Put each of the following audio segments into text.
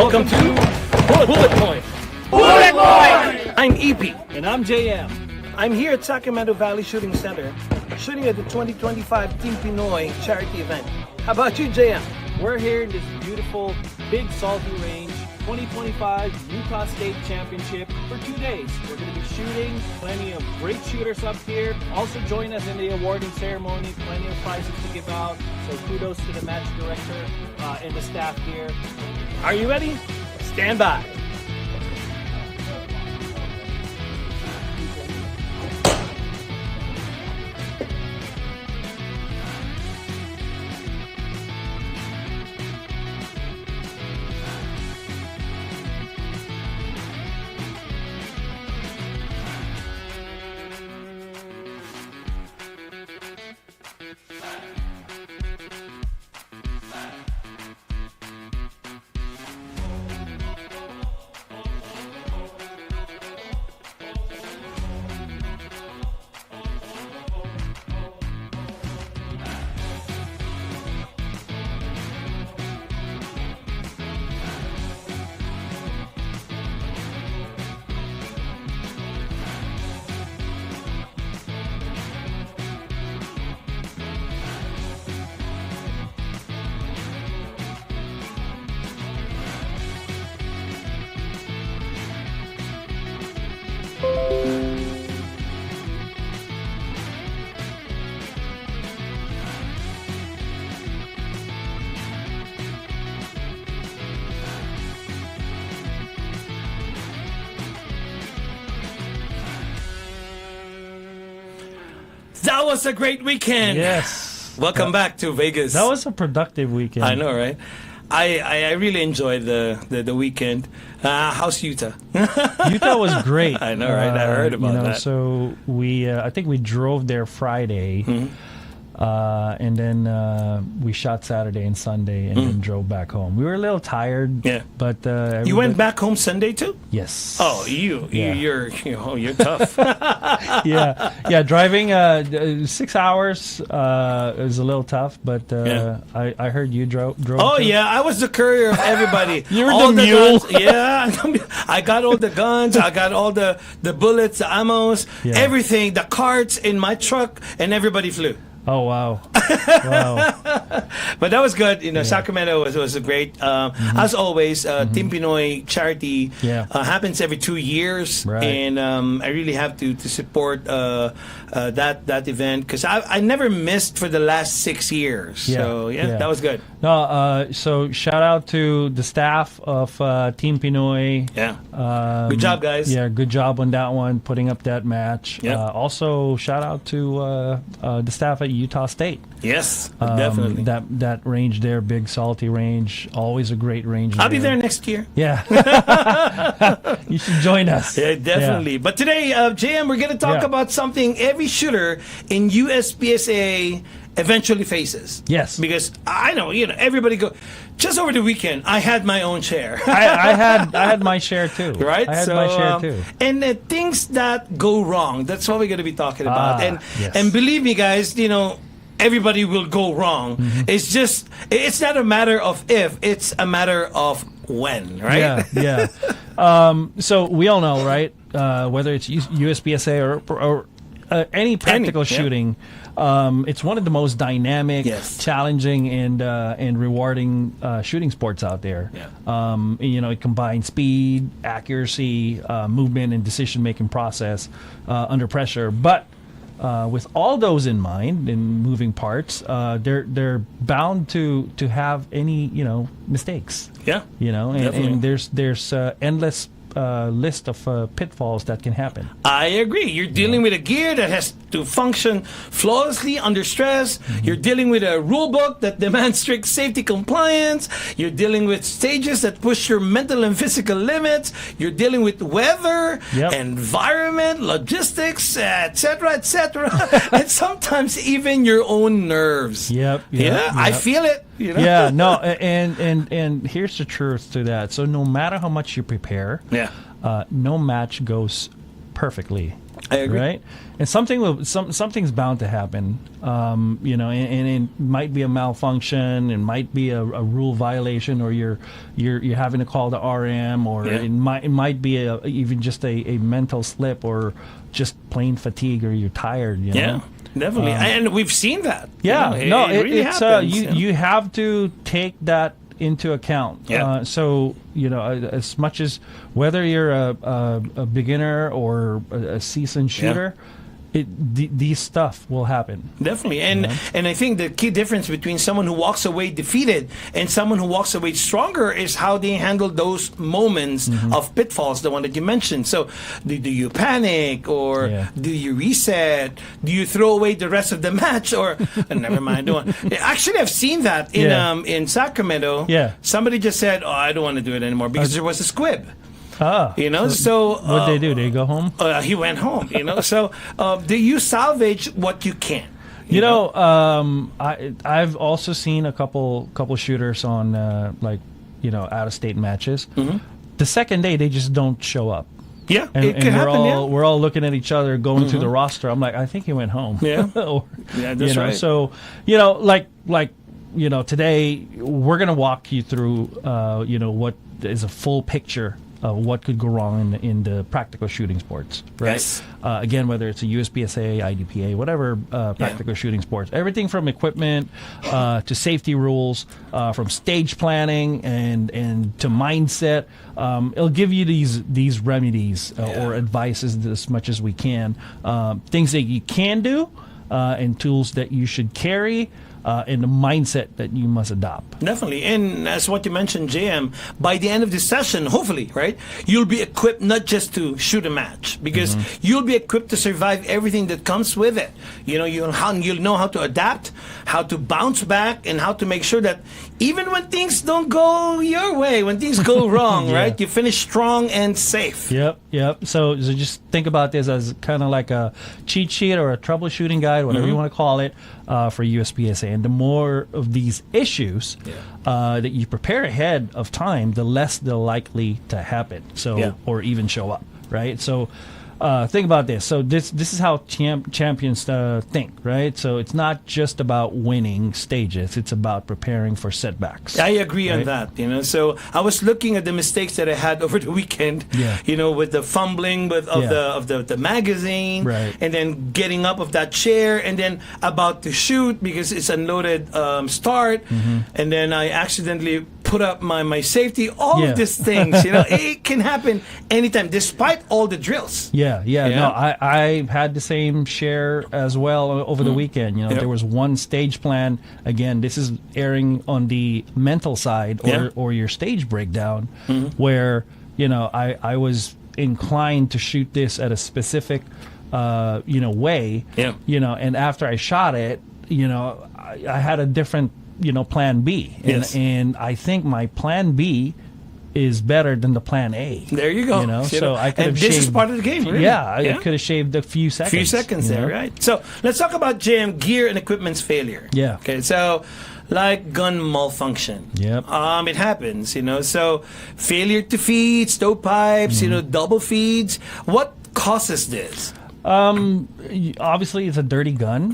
Welcome to Bullet Point. Bullet Point! I'm EP. And I'm JM. I'm here at Sacramento Valley Shooting Center, shooting at the 2025 Team Pinoy charity event. How about you, JM? We're here in this beautiful Big Salty Range 2025 Utah State Championship for 2 days. We're going to be shooting, plenty of great shooters up here. Also join us in the awarding ceremony, plenty of prizes to give out. So kudos to the match director and the staff here. Are you ready? Stand by. That was a great weekend. Yes. Welcome back to Vegas. That was a productive weekend. I know, right? I really enjoyed the weekend. How's Utah? Utah was great. I know, right? I heard about that. So we, I think we drove there Friday, and then we shot Saturday and Sunday, and then drove back home. We were a little tired. Yeah. But You went back home Sunday too? Yes. Oh, Yeah. you're tough. yeah. Driving 6 hours is a little tough, but Yeah. I heard you drove. Oh too. yeah, I was the courier of everybody. You were all the mule. Guns, yeah, I got all the guns. I got all the bullets, the ammos, Yeah. everything, the carts in my truck, and everybody flew. Oh wow. Wow. But that was good. Sacramento was a great. As always, Team Pinoy charity Yeah. happens every 2 years, Right. and I really have to support that event because I never missed for the last 6 years. Yeah. So Yeah. that was good. No, so shout out to the staff of Team Pinoy. Yeah, good job, guys. Yeah, good job on that one, putting up that match. Yep. Also, shout out to the staff at Utah State. Yes, definitely. That range there, Big Salty Range, always a great range. I'll be there next year. Yeah. You should join us. Yeah, definitely. But today, JM, we're going to talk Yeah. about something every shooter in USPSA eventually faces. Yes. Because I know, everybody go. Just over the weekend, I had my own share. I had my share too. Right? I had my share too. And things that go wrong, that's what we're going to be talking about. Yes. And believe me, guys, everybody will go wrong. It's not a matter of if, it's a matter of when, right? Yeah. So we all know, right? Whether it's USPSA or any practical yeah. shooting, it's one of the most dynamic, Yes. challenging, and rewarding shooting sports out there. Yeah. It combines speed, accuracy, movement, and decision-making process under pressure. But with all those in mind, and moving parts, they're bound to have any mistakes. Yeah. Definitely. And there's endless list of pitfalls that can happen. I agree. You're dealing with a gear that has to function flawlessly under stress. You're dealing with a rule book that demands strict safety compliance. You're dealing with stages that push your mental and physical limits. You're dealing with weather, Yep. environment, logistics, etc., etc., and sometimes even your own nerves. Yep. Yeah, I feel it. Yeah, no, and here's the truth to that. So no matter how much you prepare, Yeah. no match goes perfectly. I agree. Right, and something's bound to happen. You know, and it might be a malfunction, it might be a rule violation, or you're having to call the RM, or it might be even just a mental slip, or just plain fatigue, or you're tired. You know? Yeah. Definitely, and we've seen that. Yeah, you know, it really it's happens. you have to take that into account. Yeah. So you know, as much as whether you're a beginner or a seasoned shooter, these stuff will happen. Definitely, and I think the key difference between someone who walks away defeated and someone who walks away stronger is how they handle those moments of pitfalls, the one that you mentioned. So, do you panic, or do you reset? Do you throw away the rest of the match, or never mind? Actually, I've seen that in Sacramento. Yeah, somebody just said, "Oh, I don't want to do it anymore," because there was a squib. You know, so what they do? They go home. He went home. You know, so do you salvage what you can? You know, I've also seen a couple shooters on like, you know, out of state matches. The second day they just don't show up. Yeah, and, it could happen. We're all looking at each other, going through the roster. I'm like, I think he went home. Yeah, or, yeah, that's you know, right. So you know, like you know, today we're gonna walk you through, you know, what is a full picture of what could go wrong in the practical shooting sports, right? Yes. Again, whether it's a USPSA, IDPA, whatever practical shooting sports, everything from equipment to safety rules, from stage planning and to mindset. It'll give you these remedies or advices as much as we can, things that you can do, and tools that you should carry. And the mindset that you must adopt. Definitely. And as what you mentioned, JM, by the end of this session, hopefully, right, you'll be equipped not just to shoot a match, because you'll be equipped to survive everything that comes with it. You know, you'll know how to adapt, how to bounce back, and how to make sure that even when things don't go your way, when things go wrong, right, you finish strong and safe. Yep. So just think about this as kind of like a cheat sheet or a troubleshooting guide, whatever you want to call it, for USPSA. And the more of these issues that you prepare ahead of time, the less they're likely to happen. So or even show up, right? So think about this. So this is how champions think, right? So it's not just about winning stages; it's about preparing for setbacks. I agree on that. You know, so I was looking at the mistakes that I had over the weekend. You know, with the fumbling of the magazine, and then getting up of that chair, and then about to shoot because it's unloaded start, and then I accidentally put up my safety. All of these things, you know, it can happen anytime, despite all the drills. No, I had the same share as well over the weekend. You know, there was one stage plan. Again, this is erring on the mental side or your stage breakdown, where, you know, I was inclined to shoot this at a specific, you know, way. You know, and after I shot it, you know, I had a different, you know, plan B. And I think my plan B is better than the plan A. There you go. You know, so I could have this shaved, is part of the game, really. I could have shaved a few seconds. There, right? So let's talk about JM, gear and equipment's failure. Okay, so like gun malfunction. It happens, you know. So failure to feed, stovepipes, you know, double feeds. What causes this? Obviously it's a dirty gun.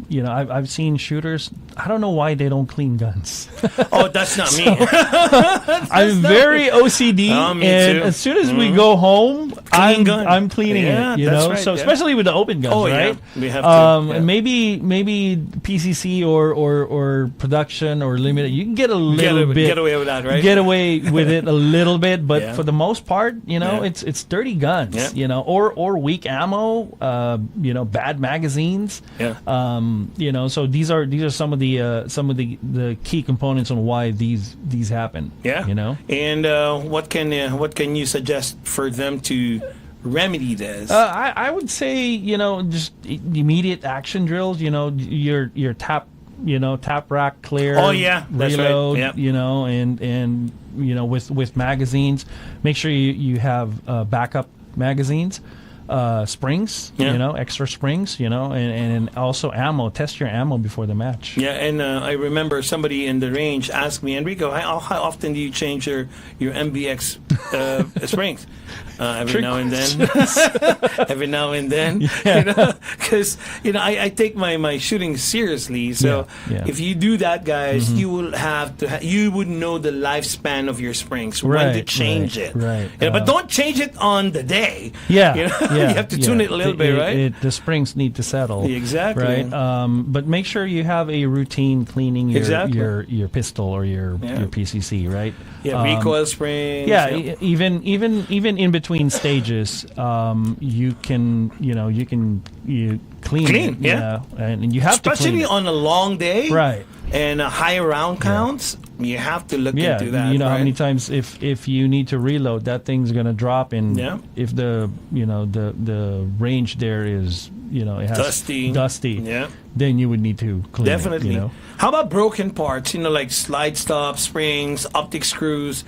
You know, I've seen shooters, I don't know why they don't clean guns. Oh, that's not me. I'm very OCD, me and too. as soon as we go home, I'm cleaning it. You know, right, so especially with the open guns, right? We have to. And maybe PCC or production or limited, you can get a little bit get away with that, right? Get away with it a little bit, but for the most part, you know, it's dirty guns. You know, or weak ammo, you know, bad magazines. You know, so these are some of the key components on why these happen. You know, and what can you suggest for them to remedy this? I would say, you know, just immediate action drills. You know, your tap rack clear. That's reload. Right. You know, and you know, with magazines, make sure you have backup magazines. springs, Yeah. extra springs, and also ammo. Test your ammo before the match. Yeah, and I remember somebody in the range asked me, Enrico, how often do you change your MBX springs? Every now and then. Every now and then. Yeah. Because, I take my shooting seriously. So Yeah. if you do that, guys, you will have to, you would know the lifespan of your springs, when to change it. Right. But don't change it on the day. Yeah, You have to tune it a little bit, right? The springs need to settle. Exactly. Right. But make sure you have a routine cleaning your pistol or your PCC, right? Yeah, recoil springs. Yeah, even in between stages, you can clean it, and you have especially to clean it. on a long day, Right. And high round counts. You have to look Yeah, into that. you know right? how many times if you need to reload, that thing's gonna drop, and if the range there is it has dusty, then you would need to clean Definitely. it. How about broken parts? Like slide stops, springs, optic screws,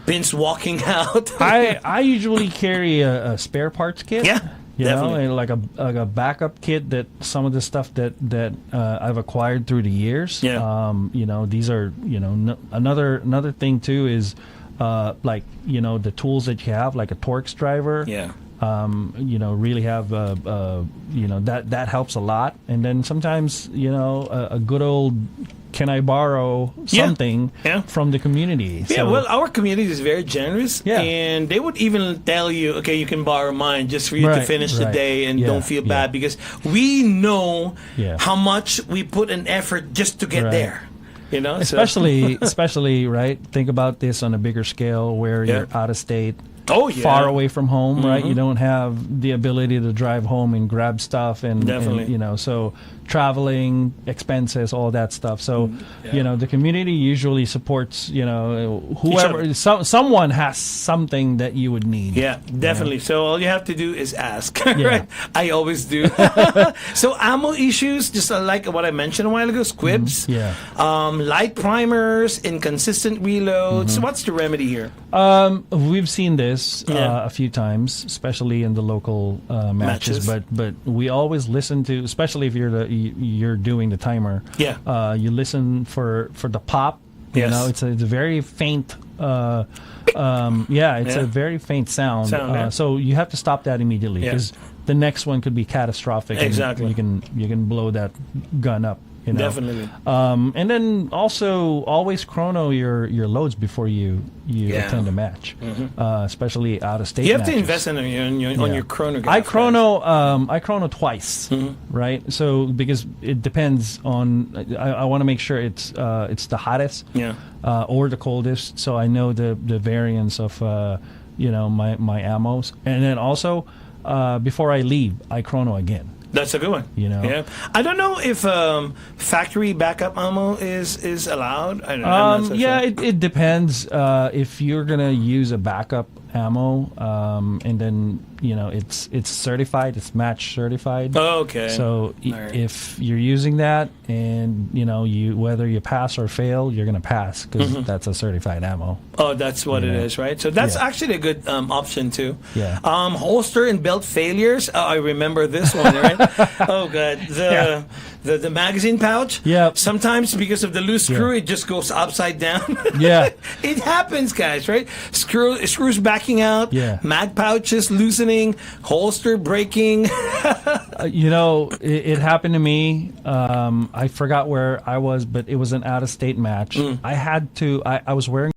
pins walking out. I usually carry a spare parts kit. Yeah. Definitely. And like a backup kit that some of the stuff that I've acquired through the years. Yeah. These are another thing too is the tools that you have, like a Torx driver. Yeah. Really have that helps a lot. And then sometimes a good old can I borrow something from the community? Yeah, well, our community is very generous, Yeah. and they would even tell you, okay, you can borrow mine just for you to finish the day and don't feel bad, because we know how much we put an effort just to get there. Especially right. Think about this on a bigger scale where you're out of state. Far away from home, right? You don't have the ability to drive home and grab stuff, and so traveling, expenses, all that stuff. So, the community usually supports, whoever, someone has something that you would need. Yeah, definitely. So all you have to do is ask, right? I always do. So ammo issues, just like what I mentioned a while ago, squibs, light primers, inconsistent reloads. So what's the remedy here? We've seen this a few times, especially in the local matches. But we always listen to, especially if you're doing the timer. Yeah. You listen for the pop. Yes. It's a very faint. It's a very faint sound. So you have to stop that immediately, because the next one could be catastrophic. Exactly. And you can blow that gun up. Definitely. And then also always chrono your loads before you attend a match, especially out of state. You have matches. to invest on your chronograph. I chrono twice, right? So because it depends on, I want to make sure it's the hottest, or the coldest, so I know the variance of my ammos, and then also before I leave, I chrono again. That's a good one. Yeah. I don't know if factory backup ammo is allowed. I don't know. I'm not so sure. It depends. If you're gonna use a backup ammo, and then it's certified, it's match certified. Oh, okay. So if you're using that, and you whether you pass or fail, you're gonna pass, because that's a certified ammo. Oh, that's what it is, right? So that's actually a good option too. Yeah. Holster and belt failures. I remember this one, right? Oh god, the magazine pouch. Yeah. Sometimes because of the loose screw, it just goes upside down. Yeah. It happens, guys, right? Screws backing out. Yeah. Mag pouches loosening. Holster breaking. It happened to me. I forgot where I was, but it was an out-of-state match. I had to. I was wearing